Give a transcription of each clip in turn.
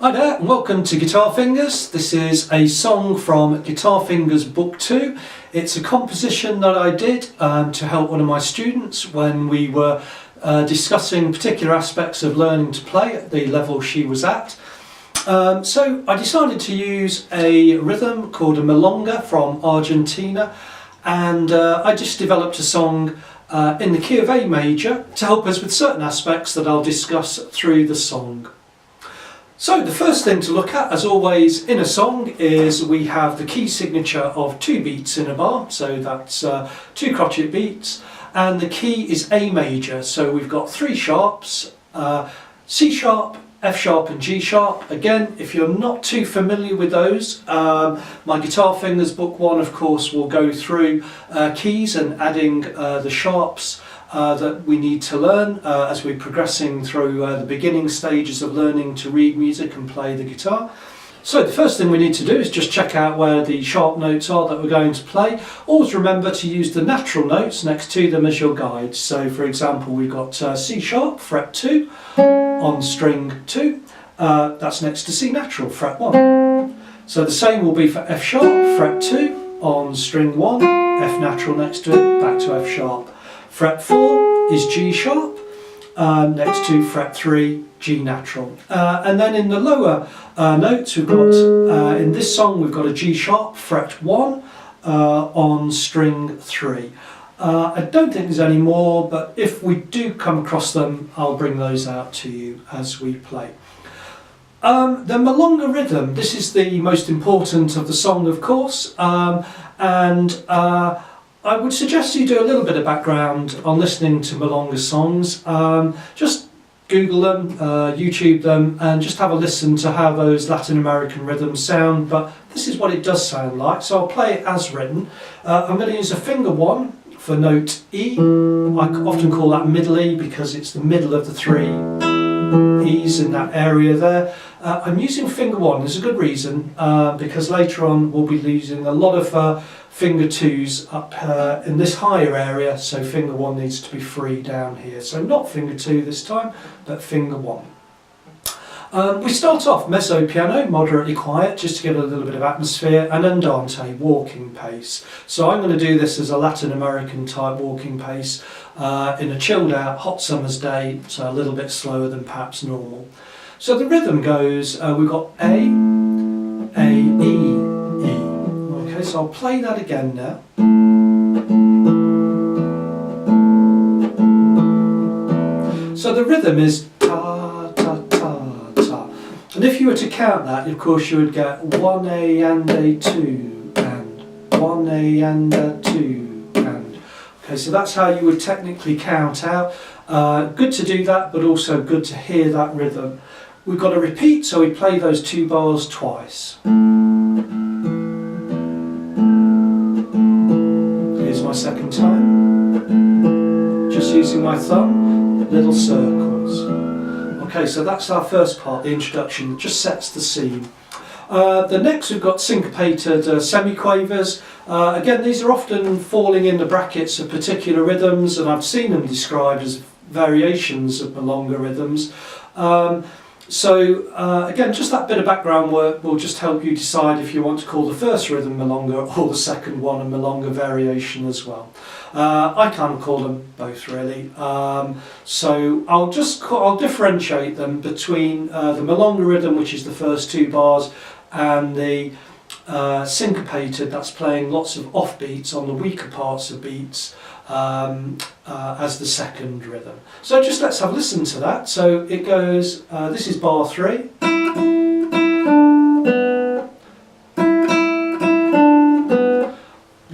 Hi there and welcome to Guitarfingers. This is a song from Guitarfingers Book 2. It's a composition that I did to help one of my students when we were discussing particular aspects of learning to play at the level she was at. So I decided to use a rhythm called a Milonga from Argentina, and I just developed a song in the key of A major to help us with certain aspects that I'll discuss through the song. So the first thing to look at, as always in a song, is we have the key signature of 2 beats in a bar, so that's 2 crotchet beats, and the key is A major, so we've got 3 sharps, C sharp, F sharp and G sharp. Again, if you're not too familiar with those, my Guitarfingers Book 1 of course will go through keys and adding the sharps that we need to learn as we're progressing through the beginning stages of learning to read music and play the guitar. So the first thing we need to do is just check out where the sharp notes are that we're going to play. Always remember to use the natural notes next to them as your guide. So for example, we've got C sharp, fret 2, on string 2, that's next to C natural, fret 1. So the same will be for F sharp, fret 2, on string 1, F natural next to it, back to F sharp. Fret 4 is G sharp, next to fret 3, G natural. And then in the lower notes we've got, in this song we've got a G sharp, fret 1, on string 3. I don't think there's any more, but if we do come across them, I'll bring those out to you as we play. The Milonga rhythm, this is the most important of the song of course, and I would suggest you do a little bit of background on listening to Milonga songs. Just Google them, YouTube them, and just have a listen to how those Latin American rhythms sound, but this is what it does sound like, so I'll play it as written. I'm going to use a finger 1 for note E. I often call that middle E because it's the middle of the 3 E's in that area there. I'm using finger 1, there's a good reason, because later on we'll be using a lot of finger 2s up in this higher area, so finger 1 needs to be free down here. So not finger 2 this time, but finger 1. We start off mezzo piano, moderately quiet, just to get a little bit of atmosphere, and andante, walking pace. So I'm going to do this as a Latin American type walking pace in a chilled out hot summer's day, so a little bit slower than perhaps normal. So the rhythm goes, we've got A, E, E. Okay, so I'll play that again now. So the rhythm is ta, ta, ta, ta. And if you were to count that, of course you would get 1 A and A 2 and 1 A and A 2 and. Okay, so that's how you would technically count out. Good to do that, but also good to hear that rhythm. We've got to repeat, so we play those 2 bars twice. Here's my second time. Just using my thumb, little circles. Okay, so that's our first part, the introduction, that just sets the scene. The next we've got syncopated semiquavers. Again, these are often falling in the brackets of particular rhythms, and I've seen them described as variations of Milonga rhythms. Again, just that bit of background work will just help you decide if you want to call the first rhythm Milonga or the second one a Milonga variation as well. I kind of call them both really. So I'll differentiate them between the Milonga rhythm, which is the first 2 bars, and the syncopated, that's playing lots of offbeats on the weaker parts of beats, as the second rhythm. So just let's have a listen to that. So it goes, this is bar 3.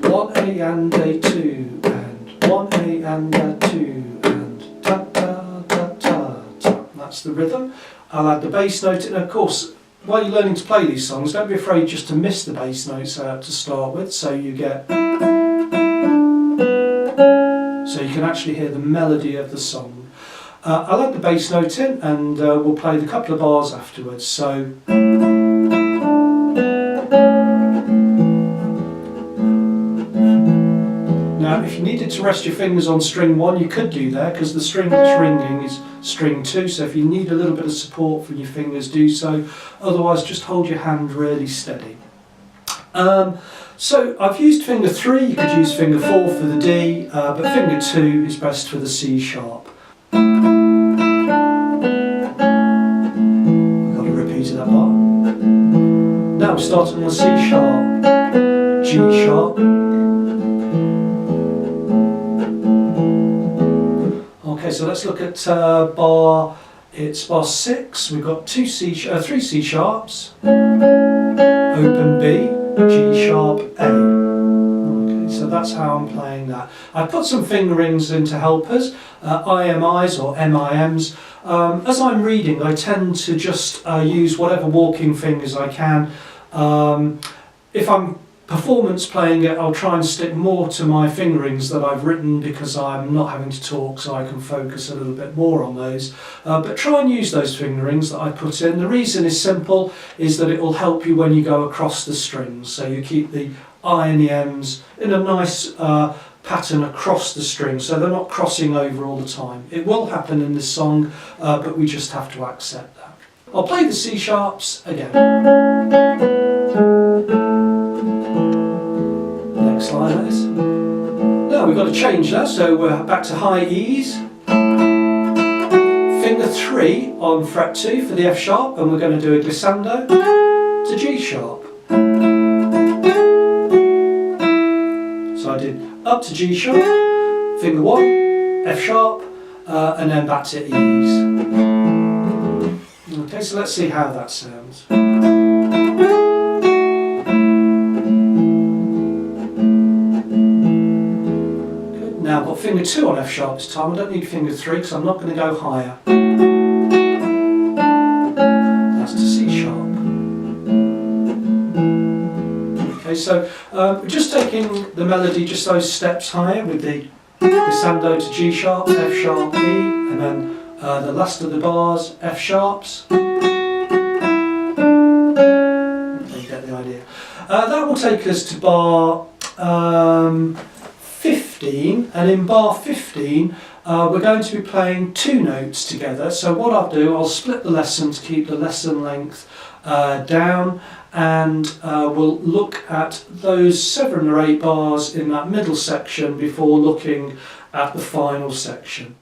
1 A and A 2 and 1 A and A 2 and ta ta ta ta ta. That's the rhythm. I'll add the bass note in. Of course, while you're learning to play these songs, don't be afraid just to miss the bass notes out to start with, so you get, so you can actually hear the melody of the song. I'll add the bass note in, and we'll play the couple of bars afterwards. So now If you needed to rest your fingers on string 1, you could do that, because the string that's ringing is string 2, so if you need a little bit of support from your fingers, do so. Otherwise, just hold your hand really steady. So I've used finger 3, you could use finger 4 for the D, but finger 2 is best for the C sharp. We've got a repeat of that bar. Now we're starting on the C sharp, G sharp. Okay, so let's look at it's bar 6. We've got 3 C sharps, open B, G sharp, A. Okay, so that's how I'm playing that. I put some fingerings in to help us, IMIs or MIMs. As I'm reading, I tend to just use whatever walking fingers I can. If I'm performance playing it, I'll try and stick more to my fingerings that I've written, because I'm not having to talk, so I can focus a little bit more on those. But try and use those fingerings that I put in. The reason is simple, is that it will help you when you go across the strings. So you keep the I and the M's in a nice pattern across the string, so they're not crossing over all the time. It will happen in this song, but we just have to accept that. I'll play the C sharps again. Next line, that is. Now we've got to change that, so we're back to high E's. Finger 3 on fret 2 for the F sharp, and we're going to do a glissando to G sharp. So I did up to G sharp, finger 1, F sharp, and then back to E's. Okay, so let's see how that sounds. Now I've got finger 2 on F sharp this time. I don't need finger 3 because I'm not going to go higher. That's to C sharp. Okay, so we're just taking the melody just those steps higher with the glissando to G sharp, F sharp, E, and then the last of the bars, F sharps. You get the idea. That will take us to bar 15, and in bar 15 we're going to be playing 2 notes together. So what I'll do, I'll split the lesson to keep the lesson length down, and we'll look at those 7 or 8 bars in that middle section before looking at the final section.